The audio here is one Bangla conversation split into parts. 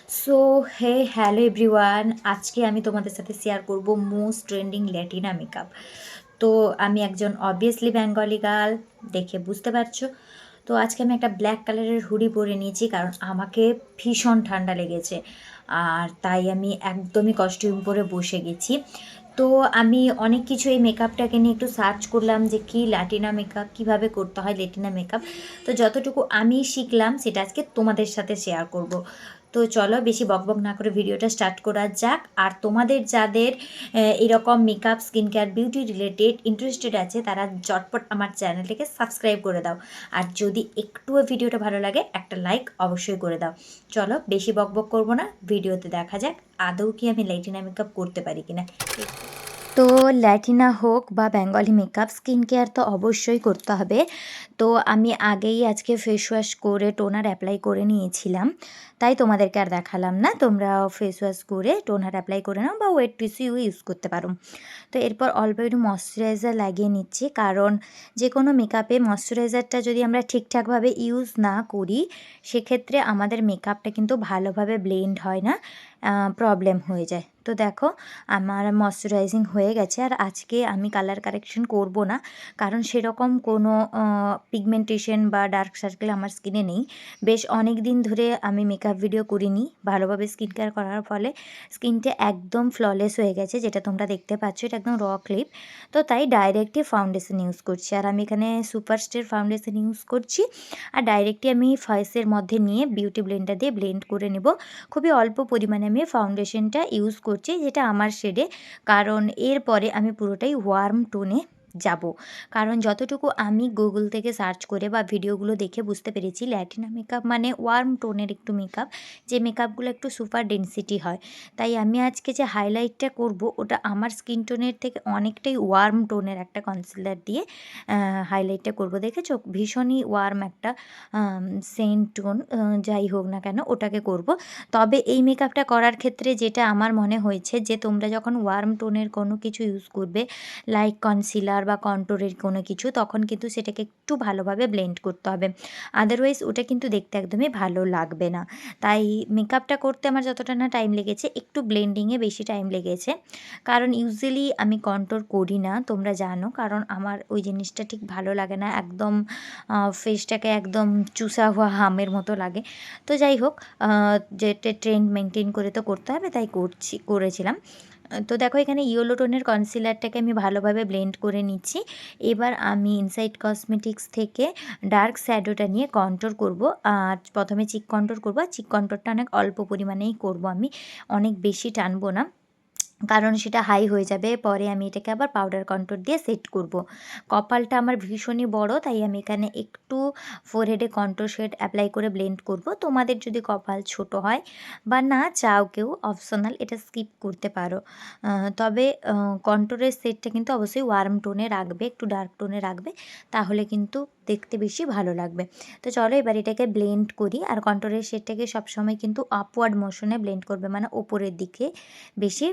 সো হ্যালো এভরিওয়ান, আজকে আমি তোমাদের সাথে শেয়ার করব মোস্ট ট্রেন্ডিং ল্যাটিনা মেকআপ। তো আমি একজন অবভিয়াসলি বেঙ্গলি গার্ল, দেখে বুঝতে পারছো। তো আজকে আমি একটা ব্ল্যাক কালারের হুডি পরে নিয়েছি কারণ আমাকে ভীষণ ঠান্ডা লেগেছে, আর তাই আমি একদমই কস্টিউম পরে বসে গেছি। তো আমি অনেক কিছু এই মেকআপটাকে নিয়ে একটু সার্চ করলাম যে কী ল্যাটিনা মেকআপ, কীভাবে করতে হয় ল্যাটিনা মেকআপ। তো যতটুকু আমি শিখলাম সেটা আজকে তোমাদের সাথে শেয়ার করব। তো চলো বেশি বকবক না করে ভিডিওটা স্টার্ট করা যাক। আর তোমাদের যাদের এরকম makeup, skin care, beauty related interested আছে তারা চটপট আমার চ্যানেলটাকে সাবস্ক্রাইব করে দাও। আর যদি একটুও ভিডিওটা ভালো লাগে একটা লাইক অবশ্যই করে দাও। চলো বেশি বকবক করবো না, ভিডিওতে দেখা যাক আদৌ কি আমি ল্যাটিনা মেকআপ করতে পারি কিনা। তো ল্যাটিনা হোক বা বেঙ্গলি মেকআপ, স্কিন কেয়ার তো অবশ্যই করতে হবে। তো আমি আগেই আজকে ফেস ওয়াশ করে টোনার অ্যাপ্লাই করে নিয়েছিলাম, তাই তোমাদেরকে আর দেখালাম না। তোমরা ফেস ওয়াশ করে টোনার অ্যাপ্লাই করে নাও বা ওয়েট টিস্যু ইউজ করতে পারো। তো এরপর অল্প একটু ময়শ্চারাইজার লাগিয়ে নিচ্ছি, কারণ যে কোনো মেকআপে ময়শ্চারাইজারটা যদি আমরা ঠিকঠাকভাবে ইউজ না করি সেক্ষেত্রে আমাদের মেকআপটা কিন্তু ভালোভাবে ব্লেন্ড হয় না, প্রবলেম হয়ে যায়। তো দেখো আমার ময়শ্চারাইজিং হয়ে গেছে। আর আজকে আমি কালার কারেকশন করব না, কারণ সেরকম কোনো পিগমেন্টেশন বা ডার্ক সার্কেল আমার স্কিনে নেই। বেশ অনেক দিন ধরে আমি মেকআপ ভিডিও করিনি, ভালোভাবে স্কিন কেয়ার করার ফলে স্কিনটা একদম ফ্ললেস হয়ে গেছে, যেটা তোমরা দেখতে পাচ্ছ। এটা একদম র ক্লিপ। তো তাই ডাইরেক্টই ফাউন্ডেশন ইউজ করছি, আর আমি এখানে সুপারস্টার ফাউন্ডেশন ইউজ করছি। আর ডাইরেক্টই আমি ফেসের মধ্যে নিয়ে বিউটি ব্লেন্ডার দিয়ে ব্লেন্ড করে নেব। খুবই অল্প পরিমাণে আমি ফাউন্ডেশনটা ইউজ করছি, যেটা আমার শেডে, কারণ এরপরে আমি পুরোটাই ওয়ার্ম টোনে যাব। কারণ যতটুকু আমি গুগল থেকে সার্চ করে বা ভিডিওগুলো দেখে বুঝতে পেরেছি, ল্যাটিনা মেকআপ মানে ওয়ার্ম টোনের একটু মেকআপ, যে মেকআপগুলো একটু সুপার ডেন্সিটি হয়। তাই আমি আজকে যে হাইলাইটটা করব ওটা আমার স্কিন টোনের থেকে অনেকটাই ওয়ার্ম টোনের একটা কনসিলার দিয়ে হাইলাইটটা করব। দেখেছো ভীষণই ওয়ার্ম একটা সেন্ট টোন, যাই হোক না কেন ওটাকে করব। তবে এই মেকআপটা করার ক্ষেত্রে যেটা আমার মনে হয়েছে, যে তোমরা যখন ওয়ার্ম টোনের কোনো কিছু ইউজ করবে লাইক কনসিলার বা কন্ট্যুরের কোনো কিছু, তখন কিন্তু সেটাকে একটু ভালোভাবে ব্লেন্ড করতে হবে, আদারওয়াইজ ওটা কিন্তু দেখতে একদমই ভালো লাগবে না। তাই মেকআপটা করতে আমার যতটা না টাইম লেগেছে, একটু ব্লেন্ডিংয়ে বেশি টাইম লেগেছে। কারণ ইউজুয়ালি আমি কন্ট্যুর করি না, তোমরা জানো, কারণ আমার ওই জিনিসটা ঠিক ভালো লাগে না, একদম ফেসটাকে একদম চুষা হওয়া হামের মতো লাগে। তো যাই হোক, যেটা ট্রেন্ড মেনটেন করে তো করতে হবে, তাই করেছিলাম। তো দেখো এখানে ইয়েলো টোনের কনসিলারটাকে আমি ভালোভাবে ব্লেন্ড করে নিচ্ছি। এবার আমি ইনসাইড কসমেটিক্স থেকে ডার্ক শ্যাডোটা নিয়ে কন্ট্যুর করব। আর প্রথমে চিক কন্ট্যুর করব, আর চিক কন্ট্যুরটা অনেক অল্প পরিমাণেই করব, আমি অনেক বেশি টানবো না, কারণ সেটা হাই হয়ে যাবে। পরে আমি এটাকে আবার পাউডার কন্ট্যুর দিয়ে সেট করব। কপালটা আমার ভীষণই বড়, তাই আমি এখানে একটু ফোরহেডে কন্ট্যুর শেড অ্যাপ্লাই করে ব্লেন্ড করব। তোমাদের যদি কপাল ছোট হয় বা না চাও কেউ, অপশনাল, এটা স্কিপ করতে পারো। তবে কন্ট্যুরের শেডটা কিন্তু অবশ্যই ওয়ার্ম টোনে রাখবে, একটু ডার্ক টোনে রাখবে, তাহলে কিন্তু দেখতে বেশি ভালো লাগবে। তো চলো এবার এটাকে ব্লেন্ড করি। আর কন্ট্যুরের শেডটাকে সবসময় কিন্তু আপওয়ার্ড মোশনে ব্লেন্ড করবে, মানে ওপরের দিকে বেশি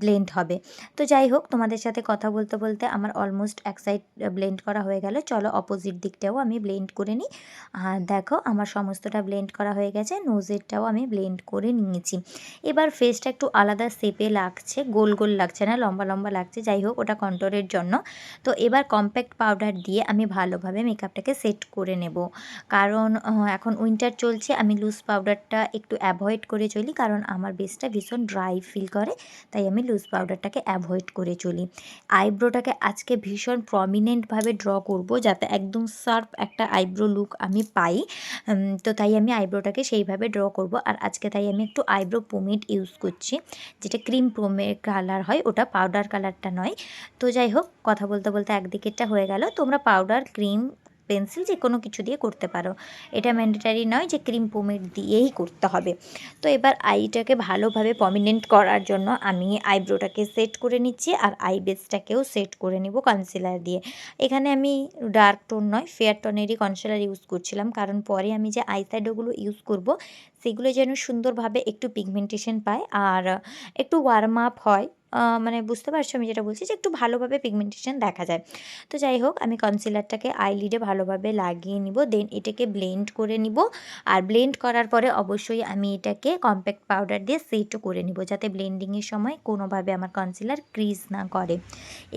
ব্লেন্ড হবে। তো যাই হোক, তোমাদের সাথে কথা বলতে বলতে আমার অলমোস্ট এক সাইড ব্লেন্ড করা হয়ে গেল। চলো অপোজিট দিকটাও আমি ব্লেন্ড করে নিই। আর দেখো আমার সমস্তটা ব্লেন্ড করা হয়ে গেছে, নোজেরটাও আমি ব্লেন্ড করে নিয়েছি। এবার ফেসটা একটু আলাদা শেপে লাগছে, গোল গোল লাগছে না, লম্বা লম্বা লাগছে, যাই হোক ওটা কন্ট্যুরের জন্য। তো এবার কম্প্যাক্ট পাউডার দিয়ে আমি ভালোভাবে মেকআপটাকে সেট করে নেব, কারণ এখন উইন্টার চলছে, আমি লুজ পাউডারটা একটু অ্যাভয়েড করে চলি, কারণ আমার বেসটা ভীষণ ড্রাই ফিল করে, তাই আমি লুজ পাউডারটাকে অ্যাভয়েড করে চলি। আইব্রোটাকে আজকে ভীষণ প্রমিনেন্টভাবে ড্র করব, যাতে একদম শার্প একটা আইব্রো লুক আমি পাই। তো তাই আমি আইব্রোটাকে সেইভাবে ড্র করব। আর আজকে তাই আমি একটু আইব্রো পোমেড ইউজ করছি, যেটা ক্রিম পোমেড কালার হয়, ওটা পাউডার কালারটা নয়। তো যাই হোক, কথা বলতে বলতে একদিকেরটা হয়ে গেল। তোমরা পাউডার, ক্রিম, পেন্সিল যে কোনো কিছু দিয়ে করতে পারো, এটা ম্যান্ডেটারি নয় যে ক্রিম পোমেড দিয়েই করতে হবে। তো এবার আইটাকে ভালোভাবে প্রমিনেন্ট করার জন্য আমি আইব্রোটাকে সেট করে নিচ্ছি, আর আই বেসটাকেও সেট করে নিব কনসিলার দিয়ে। এখানে আমি ডার্ক টোন নয়, ফেয়ার টোনেরই কনসিলার ইউজ করছিলাম, কারণ পরে আমি যে আই শ্যাডোগুলো ইউজ করব সেগুলো যেন সুন্দরভাবে একটু পিগমেন্টেশন পায় আর একটু ওয়ার্ম আপ হয়, মানে বুঝতে পারছো আমি যেটা বলছি, যে একটু ভালোভাবে পিগমেন্টেশন দেখা যায়। তো যাই হোক, আমি কনসিলারটাকে আইলিডে ভালোভাবে লাগিয়ে নিব, দেন এটাকে ব্লেন্ড করে নিব। আর ব্লেন্ড করার পরে অবশ্যই আমি এটাকে কম্প্যাক্ট পাউডার দিয়ে সেটও করে নিব, যাতে ব্লেন্ডিংয়ের সময় কোনোভাবে আমার কনসিলার ক্রিজ না করে।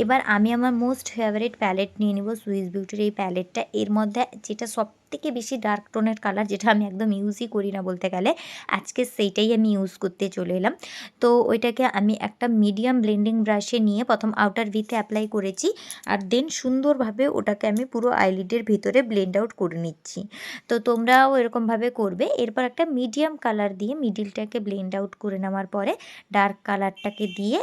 এবার আমি আমার মোস্ট ফেভারিট প্যালেট নিয়ে নিব, সুইস বিউটির এই প্যালেটটা। এর মধ্যে যেটা সবথেকে বেশি ডার্ক টোনের কালার, যেটা আমি একদম ইউজই করি না বলতে গেলে, আজকে সেইটাই আমি ইউজ করতে চলে এলাম। তো ওইটাকে আমি একটা মিডিয়াম ব্লেন্ডিং ব্রাশে নিয়ে প্রথম আউটার ভিতে অ্যাপ্লাই করেছি, আর দেন সুন্দরভাবে ওটাকে আমি পুরো আইলিডের ভিতরে ব্লেন্ড আউট করে নিচ্ছি। তো তোমরাও এরকমভাবে করবে। এরপর একটা মিডিয়াম কালার দিয়ে মিডিলটাকে ব্লেন্ড আউট করে নেওয়ার পরে ডার্ক কালারটাকে দিয়ে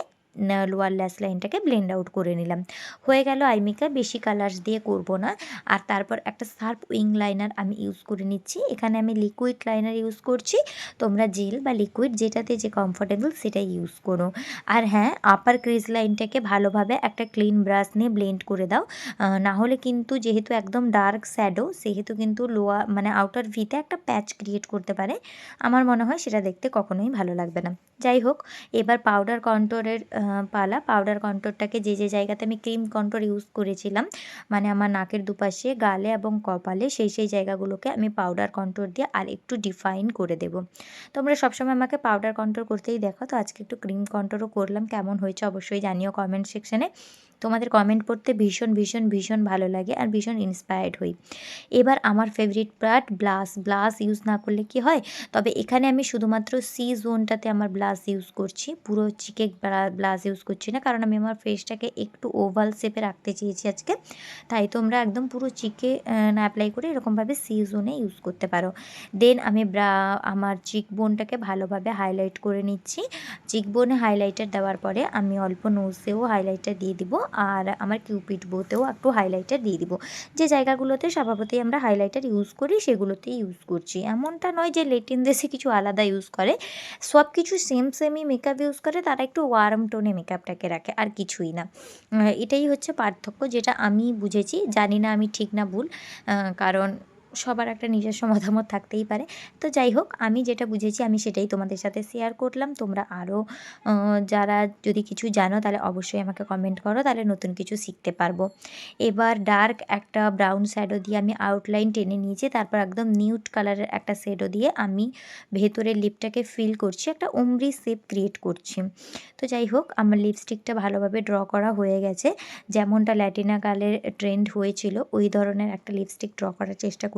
লোয়ার ল্যাশ লাইনটাকে ব্লেন্ড আউট করে নিলাম। হয়ে গেল আই মেকআপ। বেশি কালার্স দিয়ে করব না। আর তারপর একটা শার্প উইং লাইনার আমি ইউজ করে নিচ্ছি। এখানে আমি লিকুইড লাইনার ইউজ করছি, তোমরা জেল বা লিকুইড যেটাতে যে কমফোর্টেবল সেটাই ইউজ করো। আর হ্যাঁ, আপার ক্রিজ লাইনটাকে ভালোভাবে একটা ক্লিন ব্রাশ নিয়ে ব্লেন্ড করে দাও, না হলে কিন্তু যেহেতু একদম ডার্ক শ্যাডো, সেহেতু কিন্তু লোয়ার মানে আউটার ভিতে একটা প্যাচ ক্রিয়েট করতে পারে। আমার মনে হয় সেটা দেখতে কখনোই ভালো লাগবে না। যাই হোক, এবার পাউডার কন্ট্রোরের পালা। পাউডার কন্ট্রোরটাকে যে জায়গাতে আমি ক্রিম কন্ট্রোর ইউজ করেছিলাম, মানে আমার নাকের দুপাশে, গালে এবং কপালে, সেই জায়গাগুলোকে আমি পাউডার কন্ট্রোর দিয়ে আর একটু ডিফাইন করে দেব। তোমরা সবসময় আমাকে পাউডার কন্ট্রোর করতেই দেখো, তো আজকে একটু ক্রিম কন্ট্রোরও করলাম। কেমন হয়েছে অবশ্যই জানিও কমেন্ট সেকশানে। তোমাদের কমেন্ট পড়তে ভীষণ ভীষণ ভীষণ ভালো লাগে আর ভীষণ ইন্সপায়ার্ড হই। এবার আমার favourite part blush. Blush use না করলে কি হয়, তবে এখানে আমি শুধুমাত্র সি জোনটাতে আমার ব্লাশ ইউজ করছি, পুরো চিকে ব্লাশ ইউজ করছি না, কারণ আমি আমার ফেসটাকে একটু ওভাল শেপে রাখতে চেয়েছি আজকে। তাই তোমরা একদম পুরো চিকে না অ্যাপ্লাই করে এরকমভাবে সি জোনে ইউজ করতে পারো। দেন আমি আমার চিকবোনটাকে ভালোভাবে হাইলাইট করে নিচ্ছি। চিকবোনে হাইলাইটার দেওয়ার পরে আমি অল্প নোজেও হাইলাইটার দিয়ে দিব, আর আমার কিউপিড বোতেও একটু হাইলাইটার দিয়ে দিব। যে জায়গাগুলোতে স্বভাবতই আমরা হাইলাইটার ইউজ করি সেগুলোতেই ইউজ করছি। এমনটা নয় যে লেটিন দেশে কিছু আলাদা ইউজ করে, সব কিছু সেমই মেকআপ ইউজ করে, তারা একটু ওয়ার্ম টোনে মেকআপটাকে রাখে, আর কিছুই না। এটাই হচ্ছে পার্থক্য, যেটা আমি বুঝেছি। জানি না আমি ঠিক না ভুল, কারণ সবার একটা নিজস্ব মতামত থাকতেই পারে। তো যাই হোক, আমি যেটা বুঝেছি আমি সেটাই তোমাদের সাথে শেয়ার করলাম। তোমরা আরও যারা যদি কিছু জানো তাহলে অবশ্যই আমাকে কমেন্ট করো, তাহলে নতুন কিছু শিখতে পারবো। এবার ডার্ক একটা ব্রাউন শ্যাডো দিয়ে আমি আউটলাইন টেনে নিয়েছি, তারপর একদম নিউড কালারের একটা শ্যাডো দিয়ে আমি ভেতরের লিপটাকে ফিল করছি, একটা উমরি শেপ ক্রিয়েট করছি। তো যাই হোক, আমার লিপস্টিকটা ভালোভাবে ড্র করা হয়ে গেছে। যেমনটা ল্যাটিনা গার্লের ট্রেন্ড হয়েছিল ওই ধরনের একটা লিপস্টিক ড্র করার চেষ্টা করেছি।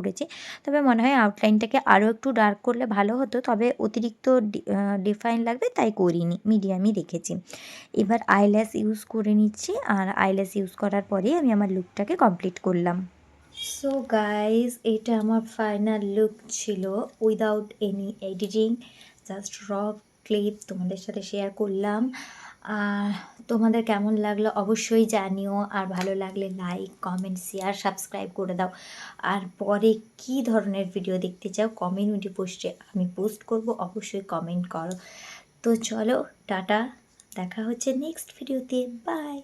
তবে মনে হয় আউটলাইনটাকে আরও একটু ডার্ক করলে ভালো হতো, তবে অতিরিক্ত ডিফাইন লাগবে তাই করিনি, মিডিয়ামই রেখেছি। এবার আইল্যাশ ইউজ করে নিচ্ছি, আর আইল্যাশ ইউজ করার পরেই আমি আমার লুকটাকে কমপ্লিট করলাম। সো গাইজ, এটা আমার ফাইনাল লুক ছিল, উইদাউট এনি এডিটিং, জাস্ট র ক্লিপ তোমাদের সাথে শেয়ার করলাম। আর তোমাদের কেমন লাগলো অবশ্যই জানিও, আর ভালো লাগলে লাইক, কমেন্ট, শেয়ার, সাবস্ক্রাইব করে দাও। আর পরে কী ধরনের ভিডিও দেখতে চাও কমিউনিটি পোস্টে আমি পোস্ট করব, অবশ্যই কমেন্ট করো। তো চলো, টাটা, দেখা হচ্ছে নেক্সট ভিডিওতে, বাই।